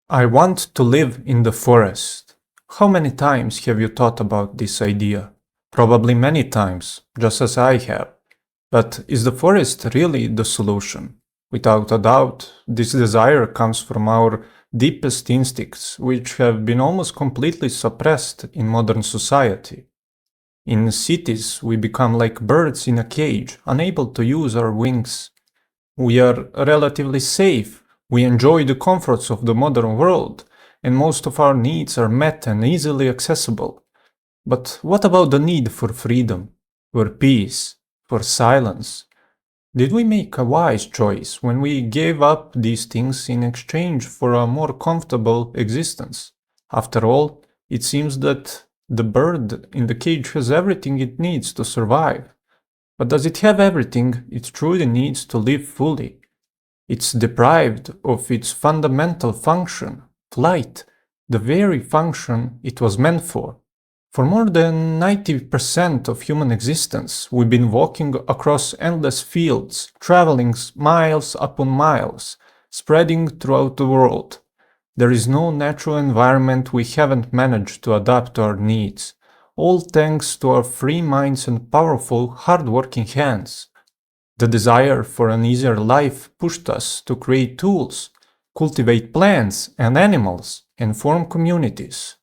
I want to live in the forest. How many times have you thought about this idea? Probably many times, just as I have. But is the forest really the solution? Without a doubt, this desire comes from our deepest instincts, which have been almost completely suppressed in modern society. In cities, we become like birds in a cage, unable to use our wings. We are relatively safe, we enjoy the comforts of the modern world, and most of our needs are met and easily accessible. But what about the need for freedom, for peace, for silence? Did we make a wise choice when we gave up these things in exchange for a more comfortable existence? After all, it seems that the bird in the cage has everything it needs to survive. But does it have everything it truly needs to live fully? It's deprived of its fundamental function, flight, the very function it was meant for. For more than 90% of human existence, we've been walking across endless fields, traveling miles upon miles, spreading throughout the world. There is no natural environment we haven't managed to adapt to our needs, all thanks to our free minds and powerful, hard-working hands. The desire for an easier life pushed us to create tools, cultivate plants and animals, and form communities.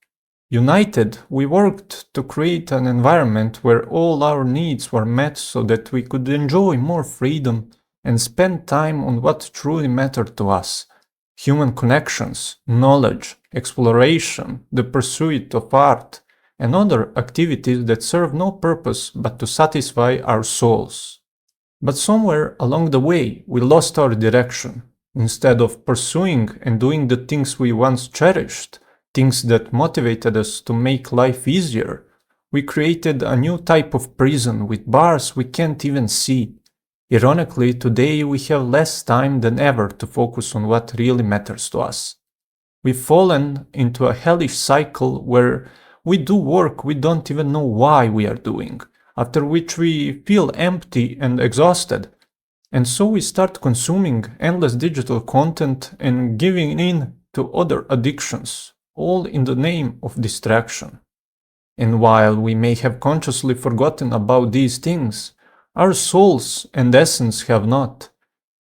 United, we worked to create an environment where all our needs were met so that we could enjoy more freedom and spend time on what truly mattered to us: human connections, knowledge, exploration, the pursuit of art, and other activities that serve no purpose but to satisfy our souls. But somewhere along the way, we lost our direction. Instead of pursuing and doing the things we once cherished, things that motivated us to make life easier, we created a new type of prison with bars we can't even see. Ironically, today we have less time than ever to focus on what really matters to us. We've fallen into a hellish cycle where we do work we don't even know why we are doing, after which we feel empty and exhausted. And so we start consuming endless digital content and giving in to other addictions, all in the name of distraction. And while we may have consciously forgotten about these things, our souls and essence have not.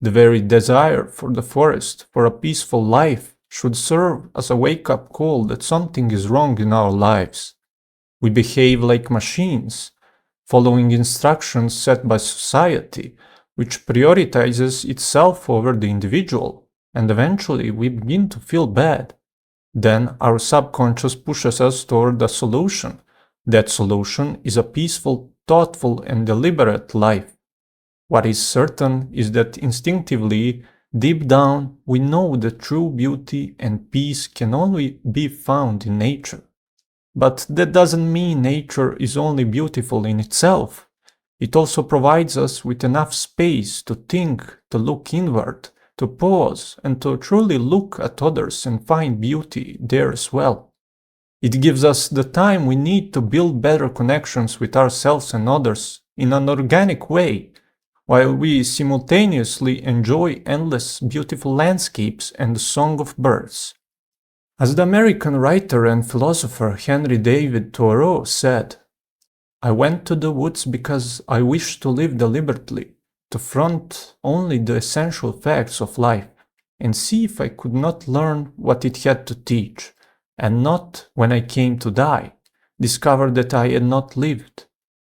The very desire for the forest, for a peaceful life, should serve as a wake-up call that something is wrong in our lives. We behave like machines, following instructions set by society, which prioritizes itself over the individual, and eventually we begin to feel bad. Then our subconscious pushes us toward a solution. That solution is a peaceful, thoughtful, and deliberate life. What is certain is that instinctively, deep down, we know that true beauty and peace can only be found in nature. But that doesn't mean nature is only beautiful in itself. It also provides us with enough space to think, to look inward, to pause, and to truly look at others and find beauty there as well. It gives us the time we need to build better connections with ourselves and others in an organic way, while we simultaneously enjoy endless beautiful landscapes and the song of birds. As the American writer and philosopher Henry David Thoreau said, "I went to the woods because I wished to live deliberately, to front only the essential facts of life, and see if I could not learn what it had to teach, and not, when I came to die, discover that I had not lived.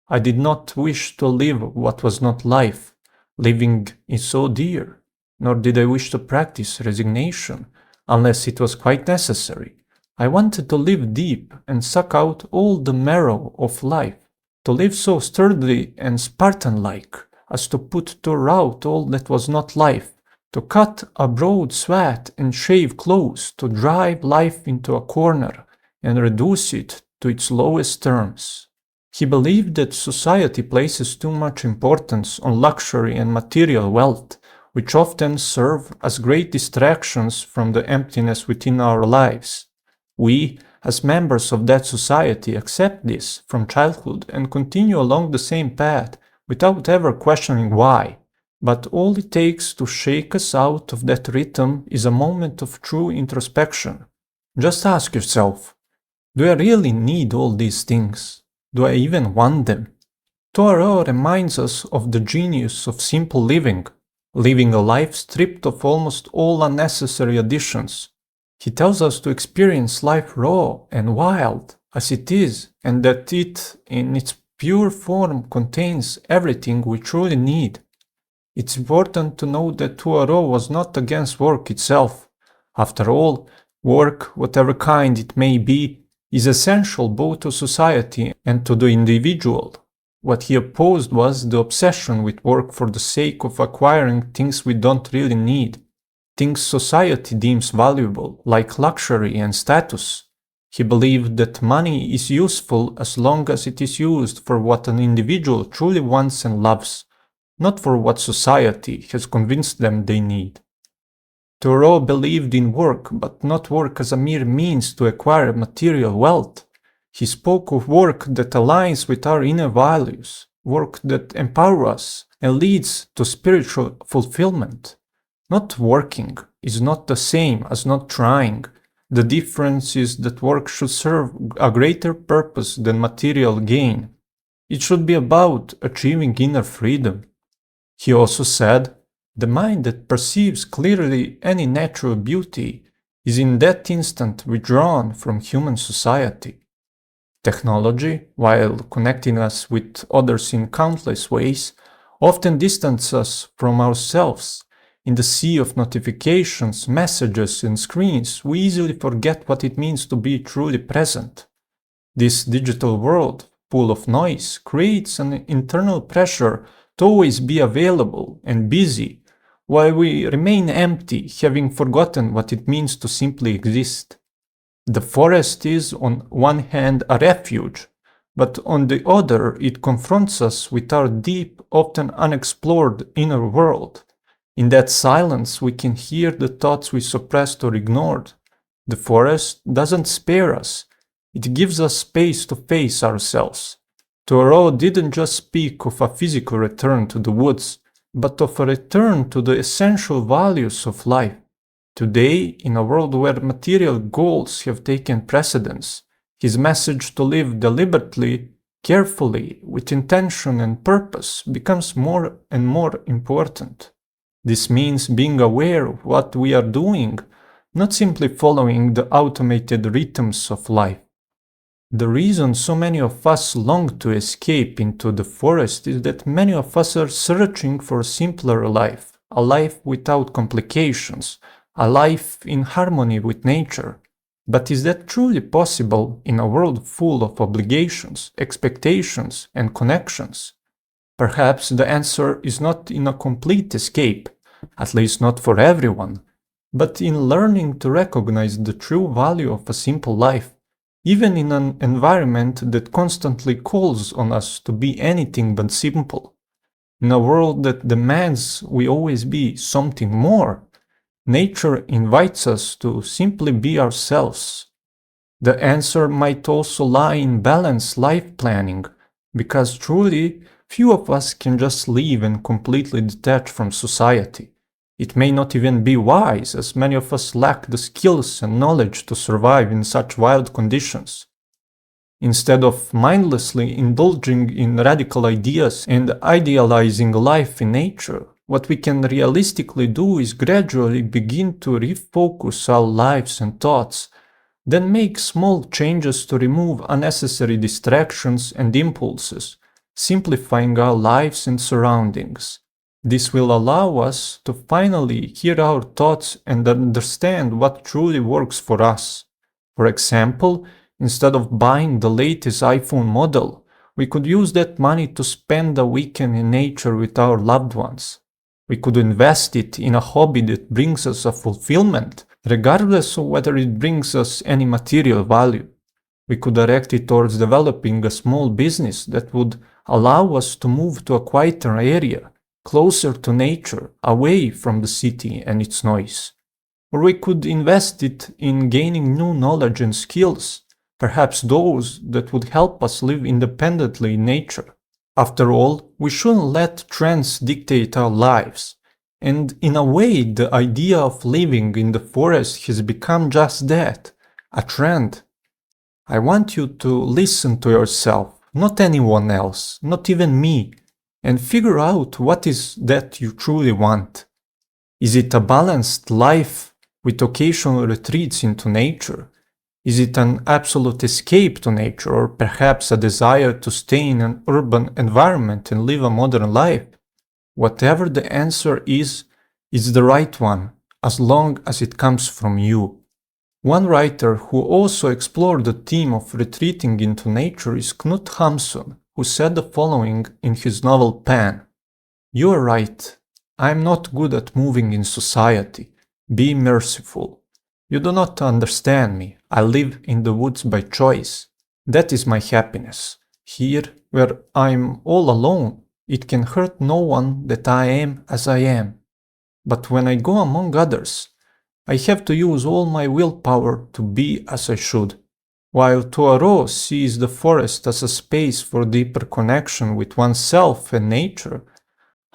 I did not wish to live what was not life. Living is so dear, nor did I wish to practice resignation, unless it was quite necessary. I wanted to live deep and suck out all the marrow of life, to live so sturdily and Spartan-like as to put to rout all that was not life, to cut a broad swath and shave close, to drive life into a corner and reduce it to its lowest terms." He believed that society places too much importance on luxury and material wealth, which often serve as great distractions from the emptiness within our lives. We, as members of that society, accept this from childhood and continue along the same path without ever questioning why. But all it takes to shake us out of that rhythm is a moment of true introspection. Just ask yourself, do I really need all these things? Do I even want them? Thoreau reminds us of the genius of simple living, living a life stripped of almost all unnecessary additions. He tells us to experience life raw and wild as it is, and that it, in its pure form, contains everything we truly need. It's important to note that Thoreau was not against work itself. After all, work, whatever kind it may be, is essential both to society and to the individual. What he opposed was the obsession with work for the sake of acquiring things we don't really need, things society deems valuable, like luxury and status. He believed that money is useful as long as it is used for what an individual truly wants and loves, not for what society has convinced them they need. Thoreau believed in work, but not work as a mere means to acquire material wealth. He spoke of work that aligns with our inner values, work that empowers us and leads to spiritual fulfillment. Not working is not the same as not trying. The difference is that work should serve a greater purpose than material gain. It should be about achieving inner freedom. He also said, the mind that perceives clearly any natural beauty is in that instant withdrawn from human society. Technology, while connecting us with others in countless ways, often distances us from ourselves. In the sea of notifications, messages, and screens, we easily forget what it means to be truly present. This digital world, full of noise, creates an internal pressure to always be available and busy, while we remain empty, having forgotten what it means to simply exist. The forest is, on one hand, a refuge, but on the other, it confronts us with our deep, often unexplored inner world. In that silence, we can hear the thoughts we suppressed or ignored. The forest doesn't spare us, it gives us space to face ourselves. Thoreau didn't just speak of a physical return to the woods, but of a return to the essential values of life. Today, in a world where material goals have taken precedence, his message to live deliberately, carefully, with intention and purpose becomes more and more important. This means being aware of what we are doing, not simply following the automated rhythms of life. The reason so many of us long to escape into the forest is that many of us are searching for a simpler life, a life without complications, a life in harmony with nature. But is that truly possible in a world full of obligations, expectations, and connections? Perhaps the answer is not in a complete escape, at least not for everyone, but in learning to recognize the true value of a simple life, even in an environment that constantly calls on us to be anything but simple. In a world that demands we always be something more, nature invites us to simply be ourselves. The answer might also lie in balanced life planning, because truly few of us can just live and completely detach from society. It may not even be wise, as many of us lack the skills and knowledge to survive in such wild conditions. Instead of mindlessly indulging in radical ideas and idealizing life in nature, what we can realistically do is gradually begin to refocus our lives and thoughts, then make small changes to remove unnecessary distractions and impulses, simplifying our lives and surroundings. This will allow us to finally hear our thoughts and understand what truly works for us. For example, instead of buying the latest iPhone model, we could use that money to spend a weekend in nature with our loved ones. We could invest it in a hobby that brings us a fulfillment, regardless of whether it brings us any material value. We could direct it towards developing a small business that would allow us to move to a quieter area, closer to nature, away from the city and its noise. Or we could invest it in gaining new knowledge and skills, perhaps those that would help us live independently in nature. After all, we shouldn't let trends dictate our lives. And in a way, the idea of living in the forest has become just that, a trend. I want you to listen to yourself, not anyone else, not even me, and figure out what is that you truly want. Is it a balanced life with occasional retreats into nature? Is it an absolute escape to nature, or perhaps a desire to stay in an urban environment and live a modern life? Whatever the answer is, it's the right one, as long as it comes from you. One writer who also explored the theme of retreating into nature is Knut Hamsun, who said the following in his novel Pan. "You are right. I am not good at moving in society. Be merciful. You do not understand me. I live in the woods by choice. That is my happiness. Here, where I am all alone, it can hurt no one that I am as I am. But when I go among others, I have to use all my willpower to be as I should." While Thoreau sees the forest as a space for deeper connection with oneself and nature,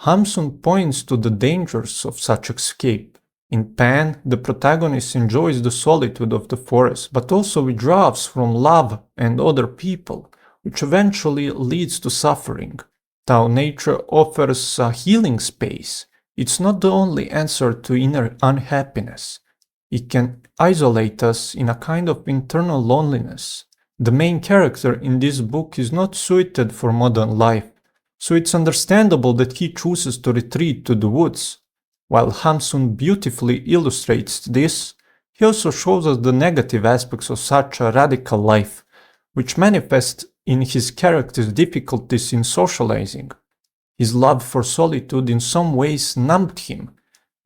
Hamsun points to the dangers of such escape. In Pan, the protagonist enjoys the solitude of the forest, but also withdraws from love and other people, which eventually leads to suffering. Though nature offers a healing space, it's not the only answer to inner unhappiness. It can isolate us in a kind of internal loneliness. The main character in this book is not suited for modern life, so it's understandable that he chooses to retreat to the woods. While Hamsun beautifully illustrates this, he also shows us the negative aspects of such a radical life, which manifest in his character's difficulties in socializing. His love for solitude in some ways numbed him,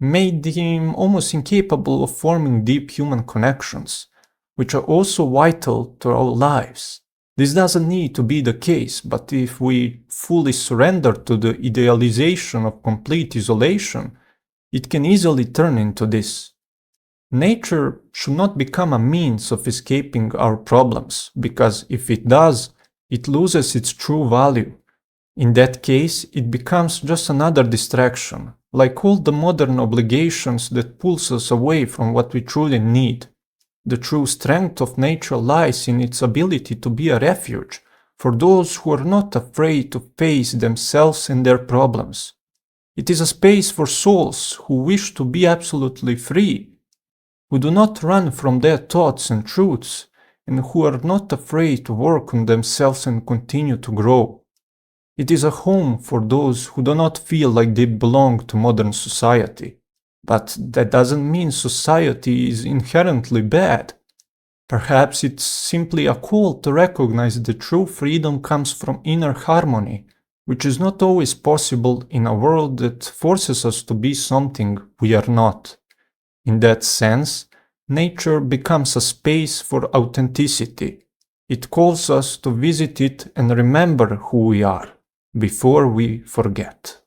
made him almost incapable of forming deep human connections, which are also vital to our lives. This doesn't need to be the case, but if we fully surrender to the idealization of complete isolation, it can easily turn into this. Nature should not become a means of escaping our problems, because if it does, it loses its true value. In that case, it becomes just another distraction, like all the modern obligations that pulls us away from what we truly need. The true strength of nature lies in its ability to be a refuge for those who are not afraid to face themselves and their problems. It is a space for souls who wish to be absolutely free, who do not run from their thoughts and truths, and who are not afraid to work on themselves and continue to grow. It is a home for those who do not feel like they belong to modern society. But that doesn't mean society is inherently bad. Perhaps it's simply a call to recognize that true freedom comes from inner harmony, which is not always possible in a world that forces us to be something we are not. In that sense, nature becomes a space for authenticity. It calls us to visit it and remember who we are, before we forget.